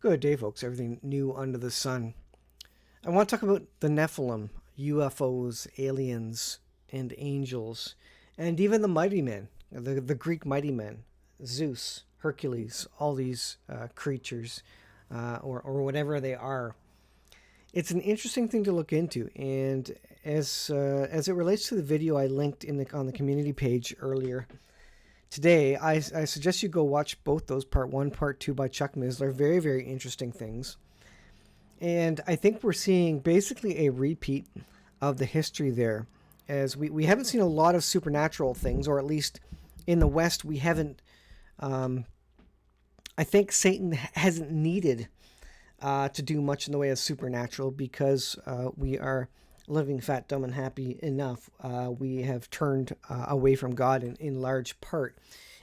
Good day, folks. Everything new under the sun. I want to talk about the Nephilim, UFOs, aliens, and angels, and even the mighty men, the Greek mighty men, Zeus, Hercules, all these creatures, or whatever they are. It's an interesting thing to look into, and as it relates to the video I linked on the community page earlier today, I suggest you go watch both those, part 1, part 2 by Chuck Missler. Very, very interesting things. And I think we're seeing basically a repeat of the history there, as we haven't seen a lot of supernatural things, or at least in the West we haven't. I think Satan hasn't needed to do much in the way of supernatural, because we are living fat, dumb, and happy enough. We have turned away from God in large part,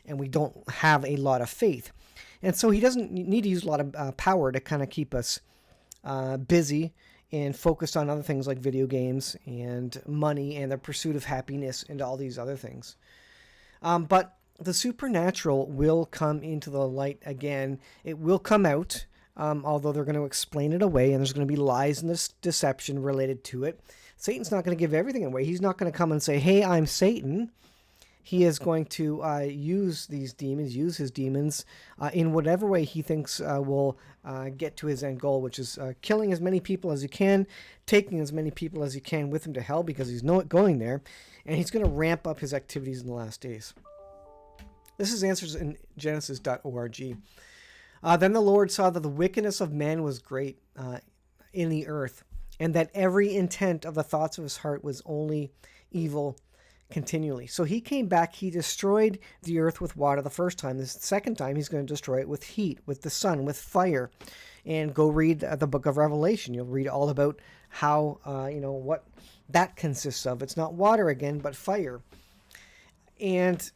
and we don't have a lot of faith. And so he doesn't need to use a lot of power to kind of keep us busy and focused on other things like video games and money and the pursuit of happiness and all these other things. But the supernatural will come into the light again. It will come out. Although they're going to explain it away, and there's going to be lies and this deception related to it. Satan's not going to give everything away. He's not going to come and say, hey, I'm Satan. He is going to use these demons, use his demons in whatever way he thinks will get to his end goal, which is killing as many people as he can, taking as many people as he can with him to hell, because he's not going there, and he's going to ramp up his activities in the last days. This is Answers in Genesis.org. Then the Lord saw that the wickedness of man was great in the earth, and that every intent of the thoughts of his heart was only evil continually. So he came back, he destroyed the earth with water the first time. The second time, he's going to destroy it with heat, with the sun, with fire. And go read the book of Revelation. You'll read all about how, what that consists of. It's not water again, but fire. And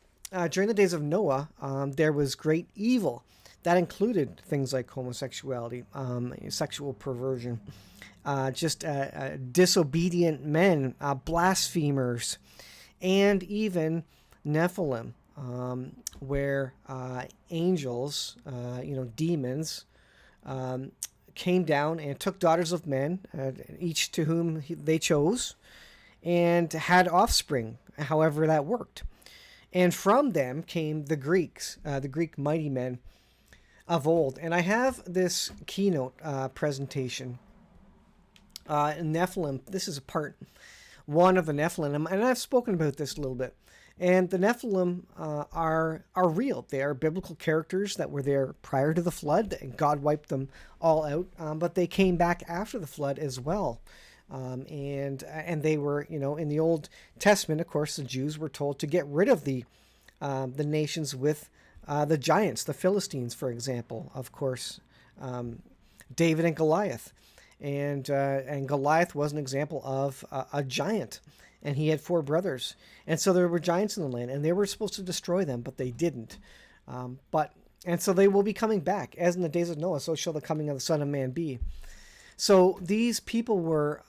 during the days of Noah, there was great evil. That included things like homosexuality, sexual perversion, disobedient men, blasphemers, and even Nephilim, where angels, demons, came down and took daughters of men, each to whom they chose, and had offspring, however that worked. And from them came the Greeks, the Greek mighty men of old. And I have this keynote presentation, Nephilim. This is part 1 of the Nephilim, and I've spoken about this a little bit. And the Nephilim are real. They are biblical characters that were there prior to the flood, and God wiped them all out. But they came back after the flood as well. And they were, in the Old Testament, of course, the Jews were told to get rid of the nations with the giants, the Philistines, for example, of course, David and Goliath. And Goliath was an example of a giant, and he had 4 brothers. And so there were giants in the land, and they were supposed to destroy them, but they didn't. And so they will be coming back. As in the days of Noah, so shall the coming of the Son of Man be. So these people were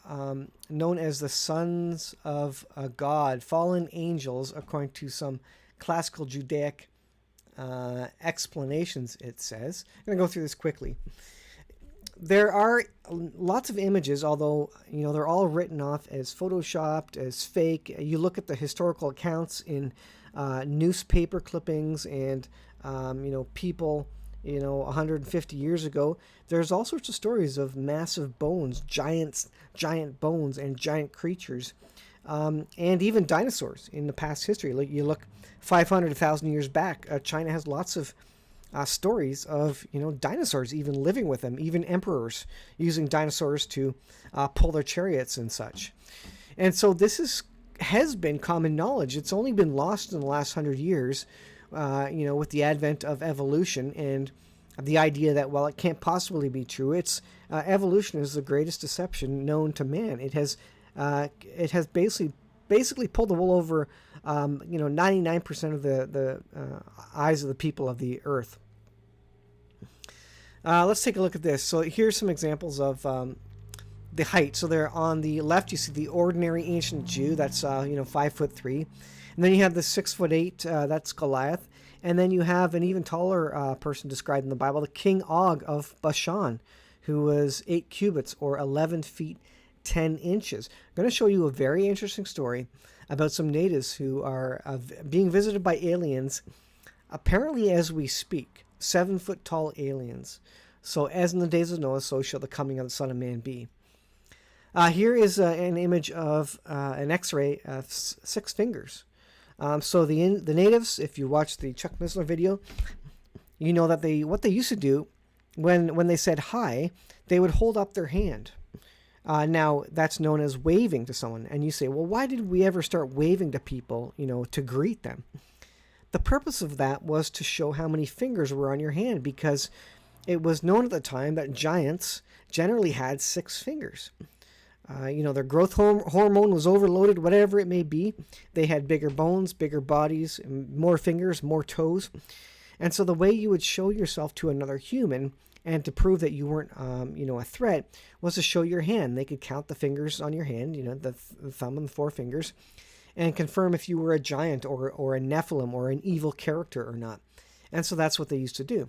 known as the sons of God, fallen angels, according to some classical Judaic explanations, it says. I'm going to go through this quickly. There are lots of images, although they're all written off as photoshopped, as fake. You look at the historical accounts in newspaper clippings and people 150 years ago. There's all sorts of stories of massive bones, giant bones, and giant creatures. And even dinosaurs in the past history. Like you look 500, 1,000 years back, China has lots of stories of dinosaurs even living with them, even emperors using dinosaurs to pull their chariots and such. And so this has been common knowledge. It's only been lost in the last 100 years, with the advent of evolution and the idea that, well, it can't possibly be true. It's evolution is the greatest deception known to man. It has basically pulled the wool over 99% of the eyes of the people of the earth. Let's take a look at this. So here's some examples of the height. So there on the left, you see the ordinary ancient Jew. That's 5'3", and then you have the 6'8". That's Goliath, And then you have an even taller person described in the Bible, the King Og of Bashan, who was 8 cubits or 11 feet 10 inches. I'm going to show you a very interesting story about some natives who are being visited by aliens, apparently as we speak, 7-foot tall aliens. So as in the days of Noah, so shall the coming of the Son of Man be. Here is an image of an X-ray of 6 fingers. So the natives, if you watch the Chuck Missler video, you know that what they used to do when they said hi, they would hold up their hand. Now that's known as waving to someone, and you say, well, why did we ever start waving to people, to greet them? The purpose of that was to show how many fingers were on your hand, because it was known at the time that giants generally had 6 fingers. Their growth hormone was overloaded, whatever it may be. They had bigger bones, bigger bodies, more fingers, more toes. And so the way you would show yourself to another human and to prove that you weren't, a threat, was to show your hand. They could count the fingers on your hand, the thumb and the 4 fingers, and confirm if you were a giant or a Nephilim or an evil character or not. And so that's what they used to do.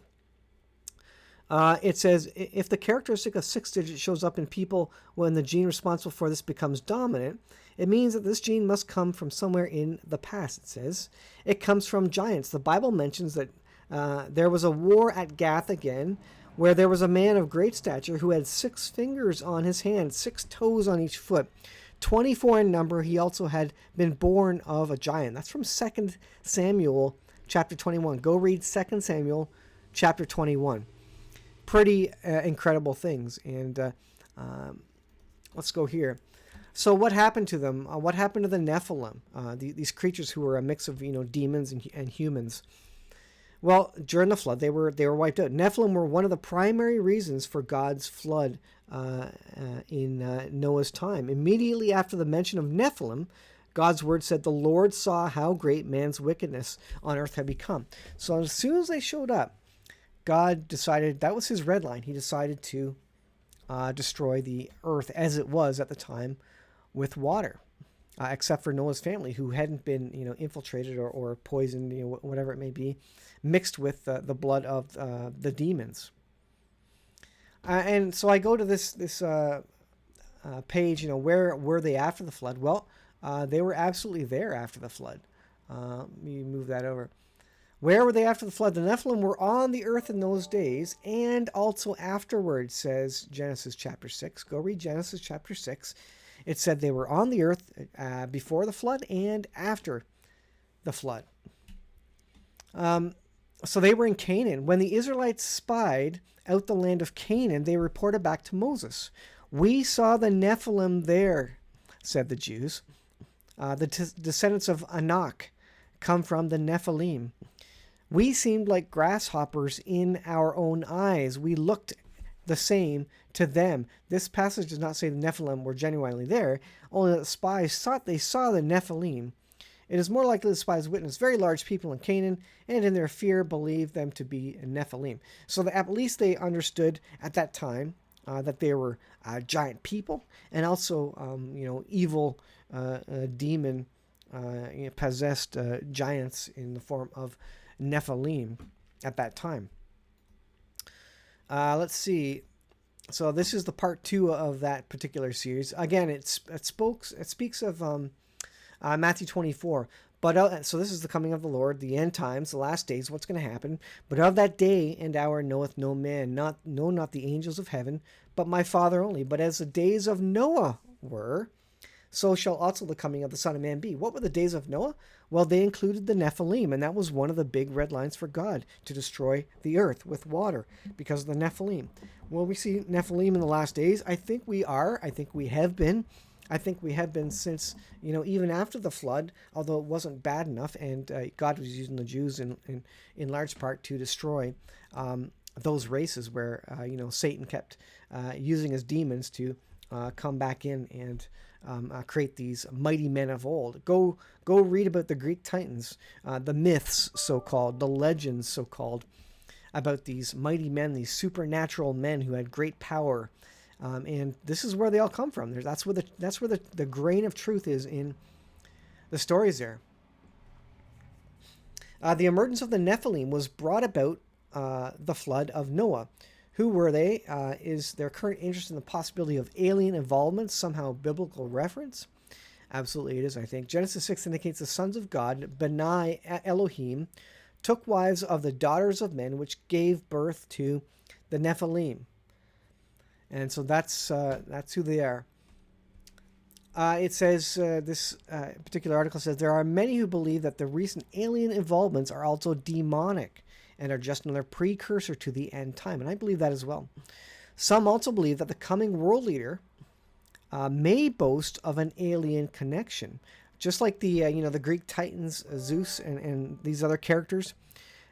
It says, if the characteristic of 6 digits shows up in people when the gene responsible for this becomes dominant, it means that this gene must come from somewhere in the past, it says. It comes from giants. The Bible mentions that there was a war at Gath again, where there was a man of great stature who had 6 fingers on his hand, 6 toes on each foot, 24 in number. He also had been born of a giant. That's from 2 Samuel chapter 21. Go read 2 Samuel chapter 21. Pretty incredible things. And let's go here. So what happened to them? What happened to the Nephilim? These creatures who were a mix of demons and humans. Well, during the flood, they were wiped out. Nephilim were one of the primary reasons for God's flood in Noah's time. Immediately after the mention of Nephilim, God's word said, the Lord saw how great man's wickedness on earth had become. So as soon as they showed up, God decided, that was his red line. He decided to destroy the earth as it was at the time with water, except for Noah's family, who hadn't been, infiltrated or poisoned, whatever it may be, mixed with the blood of the demons. And so I go to this page, where were they after the flood? Well, they were absolutely there after the flood. Let me move that over. Where were they after the flood? The Nephilim were on the earth in those days and also afterwards, says Genesis chapter 6. Go read Genesis chapter 6. It said they were on the earth before the flood and after the flood. So they were in Canaan. When the Israelites spied out the land of Canaan, they reported back to Moses. We saw the Nephilim there, said the Jews. The descendants of Anak come from the Nephilim. We seemed like grasshoppers in our own eyes. We looked the same to them. This passage does not say the Nephilim were genuinely there, only that the spies thought they saw the Nephilim. It is more likely the spies witnessed very large people in Canaan, and in their fear believed them to be Nephilim. So at least they understood at that time that they were giant people, and also evil demon possessed giants in the form of Nephilim at that time. Let's see. So this is the part 2 of that particular series. Again, it speaks of Matthew 24. But so this is the coming of the Lord, the end times, the last days, what's going to happen. But of that day and hour knoweth no man, not the angels of heaven, but my Father only. But as the days of Noah were, so shall also the coming of the Son of Man be. What were the days of Noah? Well, they included the Nephilim, and that was one of the big red lines for God, to destroy the earth with water because of the Nephilim. Will we see Nephilim in the last days? I think we are. I think we have been. I think we have been since, even after the flood, although it wasn't bad enough, and God was using the Jews in large part to destroy those races where, Satan kept using his demons to come back in and create these mighty men of old. Go read about the Greek Titans, the myths, so-called, the legends, so-called, about these mighty men, these supernatural men who had great power. And this is where they all come from. That's where the grain of truth is in the stories there. The emergence of the Nephilim was brought about the flood of Noah. Who were they? Is their current interest in the possibility of alien involvement somehow biblical reference? Absolutely it is, I think. Genesis 6 indicates the sons of God, Benai Elohim, took wives of the daughters of men, which gave birth to the Nephilim. And so that's who they are. It says, this particular article says, there are many who believe that the recent alien involvements are also demonic and are just another precursor to the end time. And I believe that as well. Some also believe that the coming world leader may boast of an alien connection. Just like the Greek titans, Zeus and these other characters,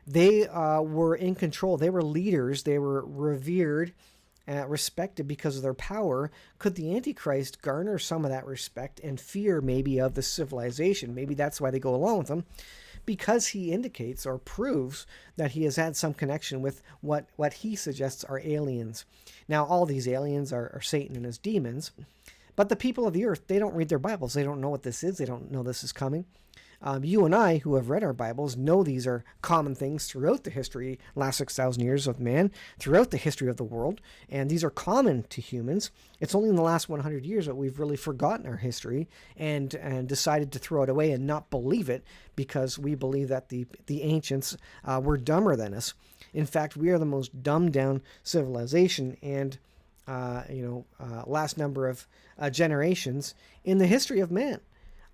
they were in control. They were leaders. They were revered, respected because of their power. Could the Antichrist garner some of that respect and fear maybe of the civilization? Maybe that's why they go along with him, because he indicates or proves that he has had some connection with what he suggests are aliens. Now, all these aliens are Satan and his demons, but the people of the earth, they don't read their Bibles. They don't know what this is. They don't know this is coming. You and I, who have read our Bibles, know these are common things throughout the history, last 6,000 years of man, throughout the history of the world, and these are common to humans. It's only in the last 100 years that we've really forgotten our history and decided to throw it away and not believe it because we believe that the ancients were dumber than us. In fact, we are the most dumbed down civilization and last number of generations in the history of man.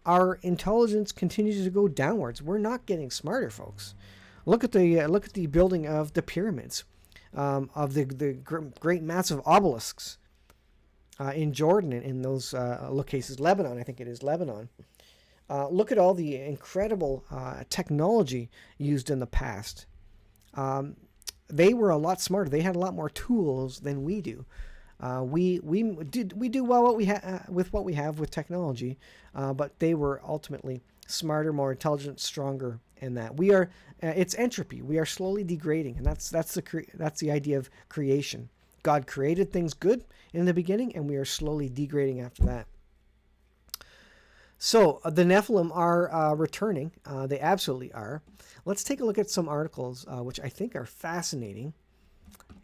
Our intelligence continues to go downwards. We're not getting smarter, folks. Look at the building of the pyramids, of the great massive obelisks in Jordan, in those locations. Lebanon, I think it is Lebanon. Look at all the incredible technology used in the past. They were a lot smarter. They had a lot more tools than we do. We do well with what we have with technology, but they were ultimately smarter, more intelligent, stronger in that. We are it's entropy. We are slowly degrading, and that's the idea of creation. God created things good in the beginning, and we are slowly degrading after that. So the Nephilim are returning. They absolutely are. Let's take a look at some articles which I think are fascinating.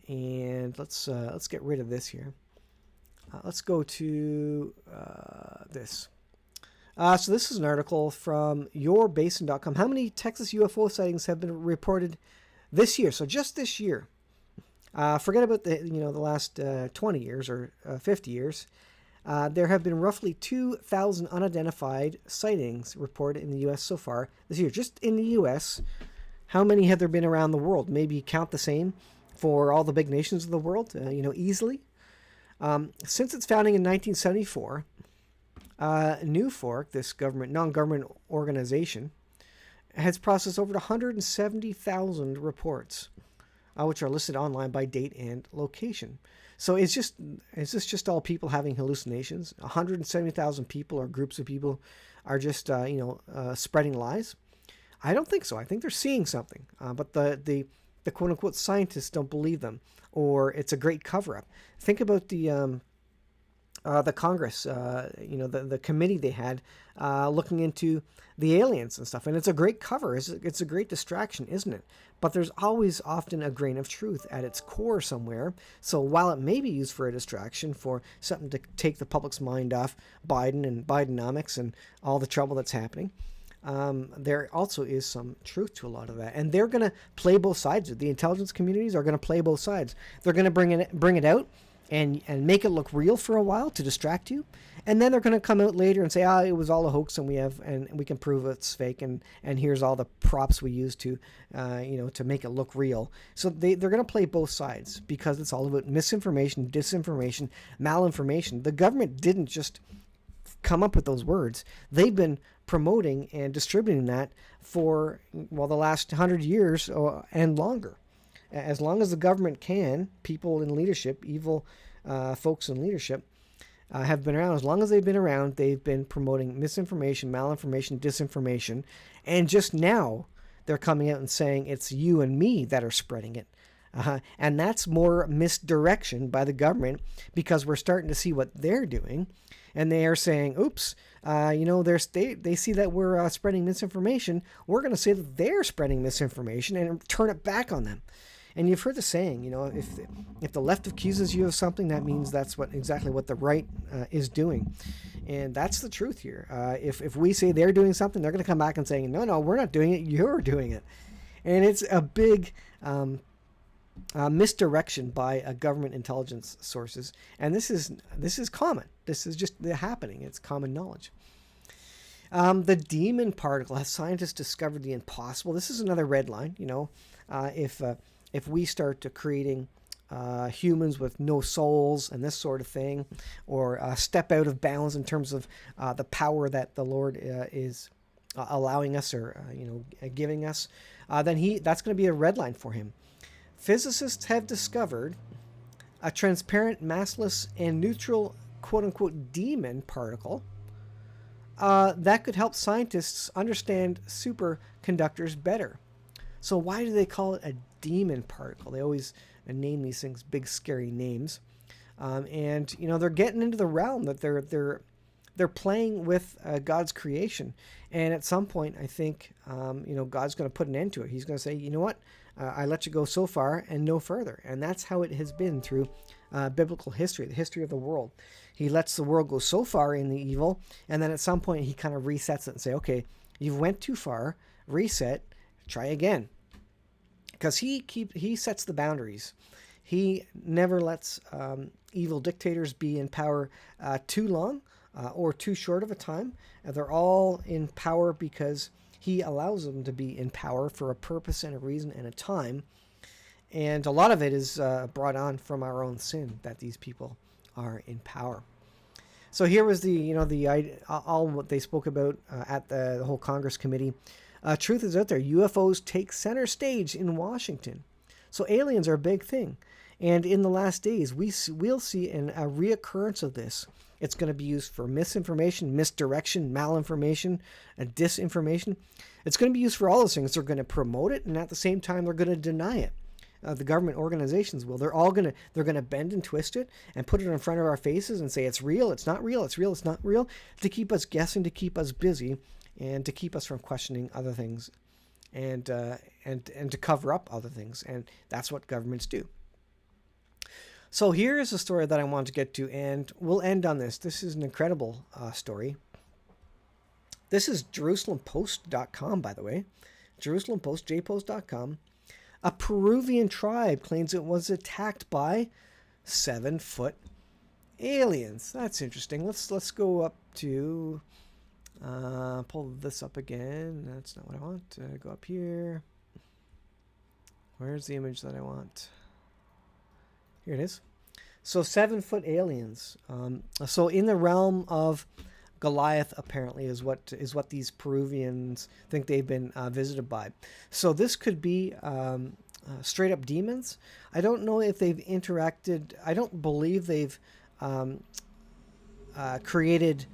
And let's get rid of this here. Let's go to this. So this is an article from yourbasin.com. How many Texas UFO sightings have been reported this year? So just this year. Forget about the last 20 years or 50 years. There have been roughly 2,000 unidentified sightings reported in the U.S. so far this year. Just in the U.S., how many have there been around the world? Maybe count the same for all the big nations of the world, easily. Since its founding in 1974, NUFORC, this non-government organization, has processed over 170,000 reports, which are listed online by date and location. So is this just all people having hallucinations? 170,000 people or groups of people are just spreading lies? I don't think so. I think they're seeing something, but the quote-unquote scientists don't believe them, or it's a great cover-up. Think about the Congress, the committee they had looking into the aliens and stuff, and it's a great cover. It's a great distraction, isn't it? But there's always often a grain of truth at its core somewhere. So while it may be used for a distraction, for something to take the public's mind off Biden and Bidenomics and all the trouble that's happening, there also is some truth to a lot of that, and they're going to play both sides. The intelligence communities are going to play both sides. They're going to bring it out and make it look real for a while to distract you, and then they're going to come out later and say, it was all a hoax, and we can prove it's fake, and here's all the props we used to make it look real. So they're going to play both sides because it's all about misinformation, disinformation, malinformation. The government didn't just come up with those words. They've been promoting and distributing that for the last 100 years and longer. As long as the government can, people in leadership, evil folks in leadership, have been around. As long as they've been around, they've been promoting misinformation, malinformation, disinformation, and just now they're coming out and saying it's you and me that are spreading it. And that's more misdirection by the government, because we're starting to see what they're doing. And they are saying, oops, they see that we're spreading misinformation. We're going to say that they're spreading misinformation and turn it back on them. And you've heard the saying, if the left accuses you of something, that means that's exactly what the right is doing. And that's the truth here. If we say they're doing something, they're going to come back and say, no, we're not doing it. You're doing it. And it's a big misdirection by government intelligence sources. And this is common. This is just happening. It's common knowledge. The demon particle. Has scientists discovered the impossible? This is another red line. If we start creating humans with no souls and this sort of thing, or step out of bounds in terms of the power that the Lord is allowing us, or giving us, then that's going to be a red line for him. Physicists have discovered a transparent, massless, and neutral, quote-unquote, demon particle that could help scientists understand superconductors better. So why do they call it a demon particle? They always name these things big, scary names. And they're getting into the realm that they're playing with God's creation. And at some point, I think, God's going to put an end to it. He's going to say, you know what? I let you go so far and no further. And that's how it has been through biblical history, the history of the world. He lets the world go so far in the evil, and then at some point he kind of resets it and say, okay, you went too far, reset, try again. Because he sets the boundaries. He never lets evil dictators be in power too long or too short of a time. They're all in power because he allows them to be in power for a purpose and a reason and a time. And a lot of it is brought on from our own sin, that these people are in power. So here was all what they spoke about at the whole Congress committee. Truth is out there. UFOs take center stage in Washington. So aliens are a big thing. And in the last days, we'll see a reoccurrence of this. It's going to be used for misinformation, misdirection, malinformation, and disinformation. It's going to be used for all those things. They're going to promote it, and at the same time, they're going to deny it. The government organizations will. They're going to bend and twist it and put it in front of our faces and say it's real, it's not real, it's real, it's not real, to keep us guessing, to keep us busy, and to keep us from questioning other things, and to cover up other things. And that's what governments do. So here is a story that I want to get to, and we'll end on this. This is an incredible story. This is JerusalemPost.com, by the way. Jerusalem Post, jpost.com. A Peruvian tribe claims it was attacked by 7-foot aliens. That's interesting. Let's go up to... pull this up again. That's not what I want. Go up here. Where's the image that I want? Here it is. So 7-foot aliens. So in the realm of Goliath, apparently, is what these Peruvians think they've been visited by. So this could be straight up demons. I don't know if they've interacted. I don't believe they've created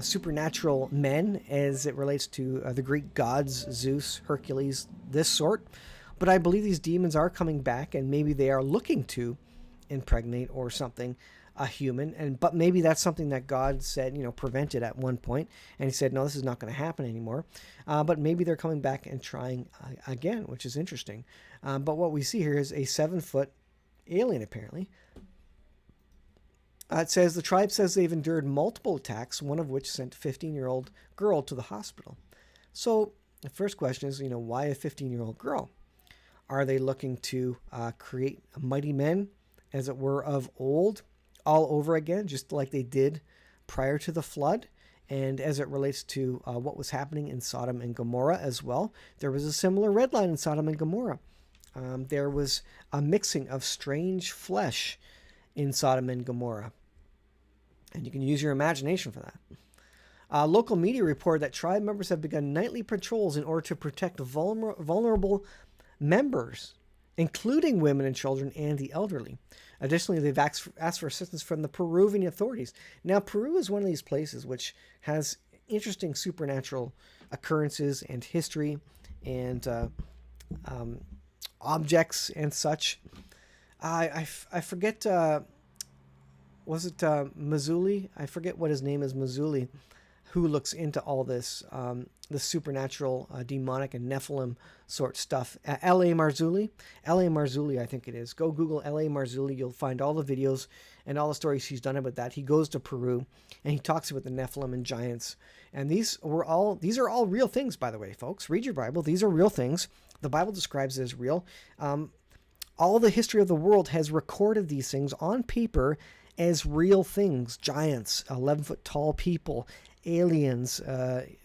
supernatural men as it relates to the Greek gods, Zeus, Hercules, this sort. But I believe these demons are coming back, and maybe they are looking to impregnate or something a human. But maybe that's something that God said, prevented at one point, and he said, no, this is not going to happen anymore. But maybe they're coming back and trying again, which is interesting. But what we see here is a 7-foot alien, apparently. It says the tribe says they've endured multiple attacks, one of which sent a 15-year-old girl to the hospital. So the first question is, why a 15-year-old girl? Are they looking to create mighty men, as it were, of old, all over again, just like they did prior to the flood? And as it relates to what was happening in Sodom and Gomorrah as well, there was a similar red line in Sodom and Gomorrah. There was a mixing of strange flesh in Sodom and Gomorrah. And you can use your imagination for that. Local media report that tribe members have begun nightly patrols in order to protect vulnerable members, including women and children and the elderly. Additionally, they've asked for assistance from the Peruvian authorities. Now, Peru is one of these places which has interesting supernatural occurrences and history and objects and such. I forget, was it Mazzulli? I forget what his name is, Mazzulli, who looks into all this, the supernatural, demonic, and Nephilim sort stuff. L.A. Marzulli? L.A. Marzulli, I think it is. Go Google L.A. Marzulli. You'll find all the videos and all the stories he's done about that. He goes to Peru, and he talks about the Nephilim and giants. And these are all real things, by the way, folks. Read your Bible. These are real things. The Bible describes it as real. All the history of the world has recorded these things on paper as real things. Giants, 11-foot tall people, aliens.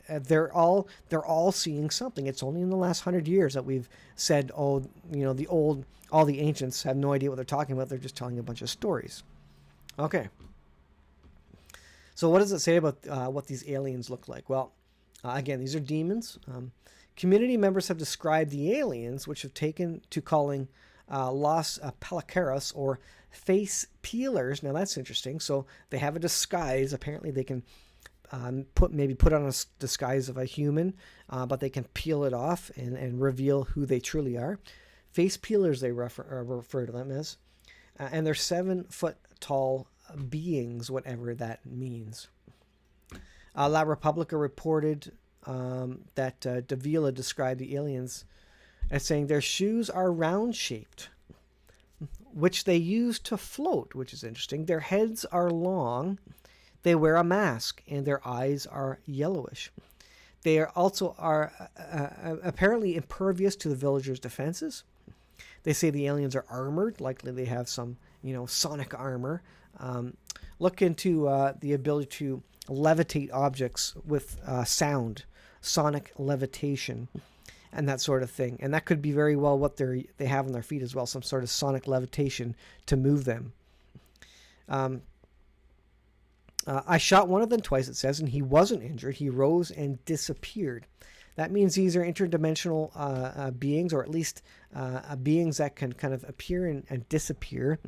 They're all seeing something. It's only in the last 100 years that we've said, oh, all the ancients have no idea what they're talking about. They're just telling a bunch of stories. Okay. So what does it say about what these aliens look like? Well, again, these are demons. Community members have described the aliens, which have taken to calling Los Palacaros, or face peelers. Now that's interesting. So they have a disguise. Apparently they can put on a disguise of a human, but they can peel it off and reveal who they truly are. Face peelers, they refer to them as. And they're 7-foot tall beings, whatever that means. La Repubblica reported that Davila described the aliens as saying their shoes are round-shaped, which they use to float, which is interesting. Their heads are long. They wear a mask, and their eyes are yellowish. They are also apparently impervious to the villagers' defenses. They say the aliens are armored. Likely they have some, sonic armor. Look into the ability to levitate objects with sound, sonic levitation, and that sort of thing. And that could be very well what they have on their feet as well, some sort of sonic levitation to move them. I shot one of them twice, it says, and he wasn't injured. He rose and disappeared. That means these are interdimensional beings, or at least beings that can kind of appear and disappear,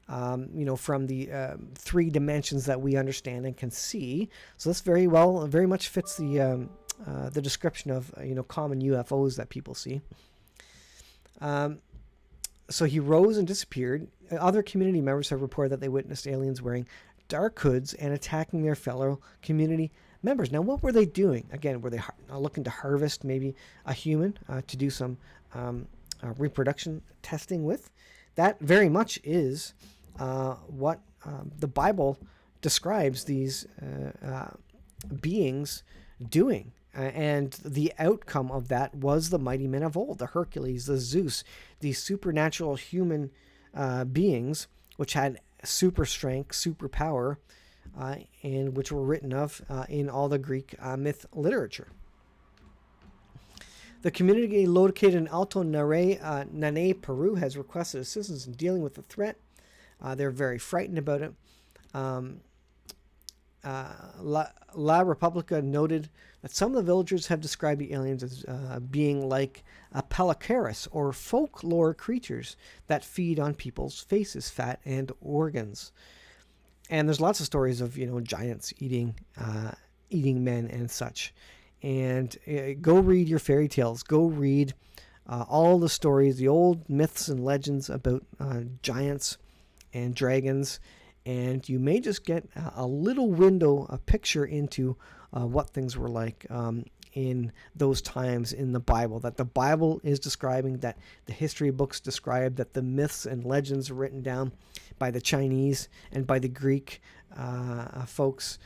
from the 3 dimensions that we understand and can see. So this very much fits the description of common UFOs that people see. So he rose and disappeared. Other community members have reported that they witnessed aliens wearing dark hoods and attacking their fellow community members. Now, what were they doing? Again, were they looking to harvest maybe a human to do some reproduction testing with? That very much is what the Bible describes these beings doing. And the outcome of that was the mighty men of old, the Hercules, the Zeus, these supernatural human beings, which had super strength, super power, and which were written of in all the Greek myth literature. The community located in Alto Nanay, Peru, has requested assistance in dealing with the threat. They're very frightened about it. La Repubblica noted that some of the villagers have described the aliens as being like palacaris, or folklore creatures that feed on people's faces, fat, and organs. And there's lots of stories of giants eating men and such. And go read your fairy tales. Go read all the stories, the old myths and legends about giants and dragons, and you may just get a little window, a picture into what things were like in those times in the Bible, that the Bible is describing, that the history books describe, that the myths and legends written down by the Chinese and by the Greek folks.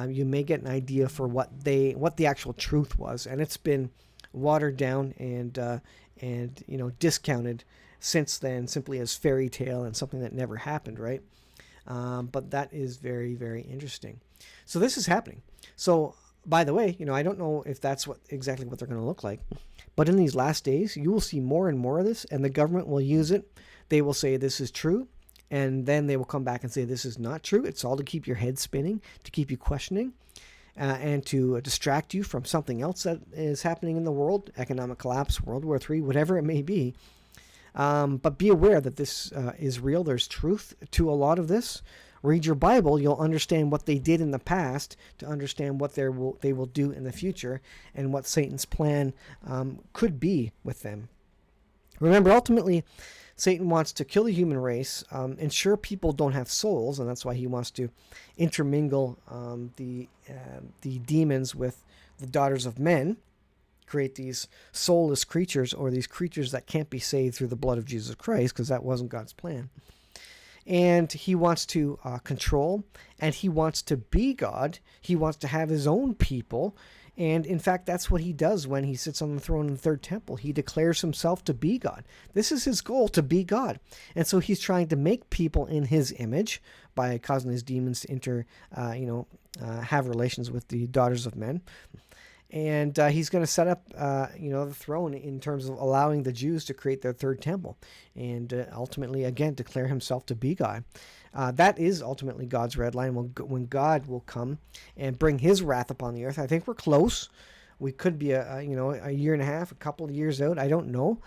You may get an idea for what the actual truth was, and it's been watered down and discounted since then, simply as fairy tale and something that never happened, right? But that is very, very interesting. So this is happening. So, by the way, I don't know if that's exactly what they're going to look like, but in these last days, you will see more and more of this, and the government will use it. They will say this is true, and then they will come back and say this is not true. It's all to keep your head spinning, to keep you questioning, and to distract you from something else that is happening in the world, economic collapse, World War III, whatever it may be. But be aware that this is real. There's truth to a lot of this. Read your Bible. You'll understand what they did in the past to understand what they will do in the future and what Satan's plan could be with them. Remember, ultimately, Satan wants to kill the human race, ensure people don't have souls, and that's why he wants to intermingle the demons with the daughters of men, create these soulless creatures, or these creatures that can't be saved through the blood of Jesus Christ, because that wasn't God's plan. And he wants to control, and he wants to be God. He wants to have his own people. And in fact, that's what he does when he sits on the throne in the third temple. He declares himself to be God. This is his goal, to be God. And so he's trying to make people in his image by causing his demons to have relations with the daughters of men. And he's going to set up, the throne in terms of allowing the Jews to create their third temple and ultimately, again, declare himself to be God. That is ultimately God's red line when God will come and bring his wrath upon the earth. I think we're close. We could be a year and a half, a couple of years out. I don't know,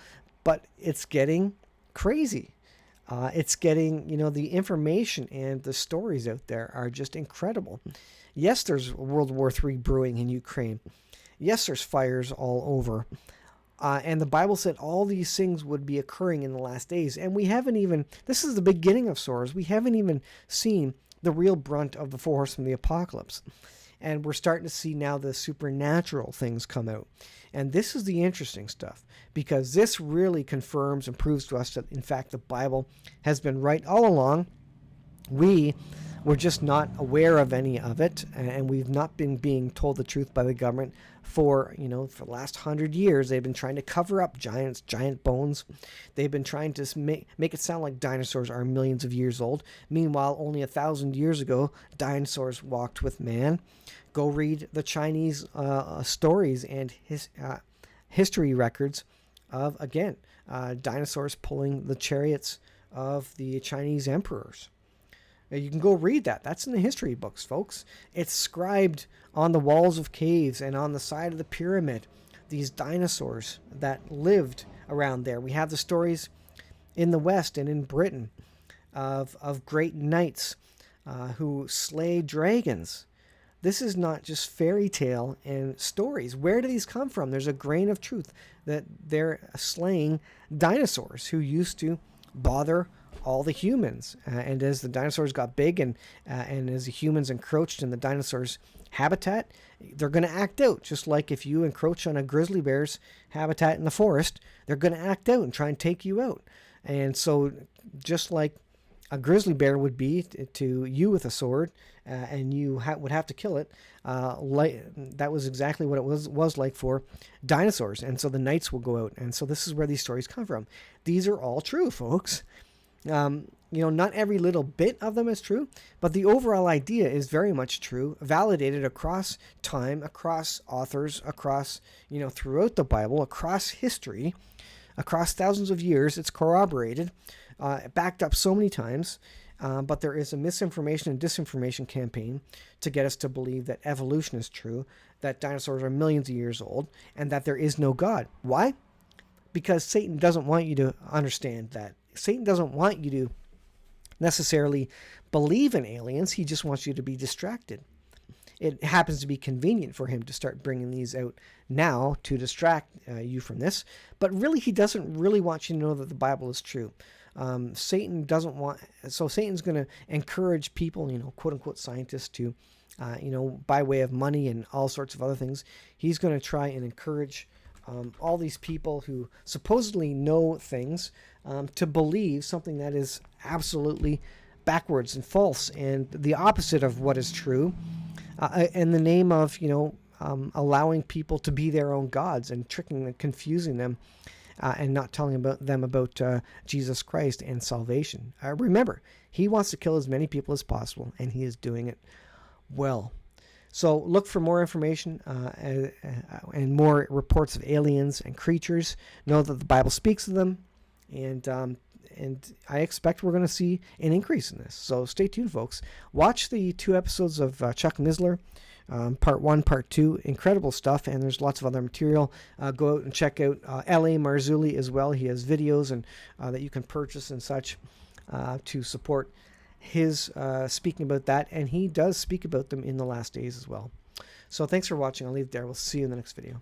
but it's getting crazy. It's getting, the information and the stories out there are just incredible. Yes, there's World War III brewing in Ukraine. Yes, there's fires all over. And the Bible said all these things would be occurring in the last days. And we haven't even, this is the beginning of sorrows. We haven't even seen the real brunt of the 4 horsemen of the apocalypse. And we're starting to see now the supernatural things come out. And this is the interesting stuff, because this really confirms and proves to us that, in fact, the Bible has been right all along. We were just not aware of any of it, and we've not been being told the truth by the government for the last 100 years. They've been trying to cover up giant bones. They've been trying to make it sound like dinosaurs are millions of years old. Meanwhile, only 1,000 years ago, dinosaurs walked with man. Go read the Chinese stories and history records of, again, dinosaurs pulling the chariots of the Chinese emperors. You can go read that. That's in the history books, folks. It's scribed on the walls of caves and on the side of the pyramid. These dinosaurs that lived around there. We have the stories in the West and in Britain of great knights who slay dragons. This is not just fairy tale and stories. Where do these come from? There's a grain of truth that they're slaying dinosaurs who used to bother all the humans. And as the dinosaurs got big and as the humans encroached in the dinosaurs' habitat, they're going to act out. Just like if you encroach on a grizzly bear's habitat in the forest, they're going to act out and try and take you out. And so just like a grizzly bear would be to you with a sword, and you would have to kill it, that was exactly what it was like for dinosaurs. And so the knights will go out. And so this is where these stories come from. These are all true, folks. Not every little bit of them is true, but the overall idea is very much true, validated across time, across authors, across, throughout the Bible, across history, across thousands of years. It's corroborated, backed up so many times, but there is a misinformation and disinformation campaign to get us to believe that evolution is true, that dinosaurs are millions of years old, and that there is no God. Why? Because Satan doesn't want you to understand that. Satan doesn't want you to necessarily believe in aliens. He just wants you to be distracted. It happens to be convenient for him to start bringing these out now to distract you from this. But really, he doesn't really want you to know that the Bible is true. Satan doesn't want... So Satan's going to encourage people, quote-unquote scientists to, by way of money and all sorts of other things. He's going to try and encourage all these people who supposedly know things to believe something that is absolutely backwards and false and the opposite of what is true, in the name of allowing people to be their own gods and tricking and confusing them, and not telling them about Jesus Christ and salvation. Remember, he wants to kill as many people as possible, and he is doing it well. So look for more information and more reports of aliens and creatures. Know that the Bible speaks of them, and I expect we're going to see an increase in this. So stay tuned, folks. Watch the 2 episodes of Chuck Missler, part 1, part 2. Incredible stuff, and there's lots of other material. Go out and check out L.A. Marzulli as well. He has videos and that you can purchase and such to support his speaking about that, and he does speak about them in the last days as well. So thanks for watching. I'll leave it there. We'll see you in the next video.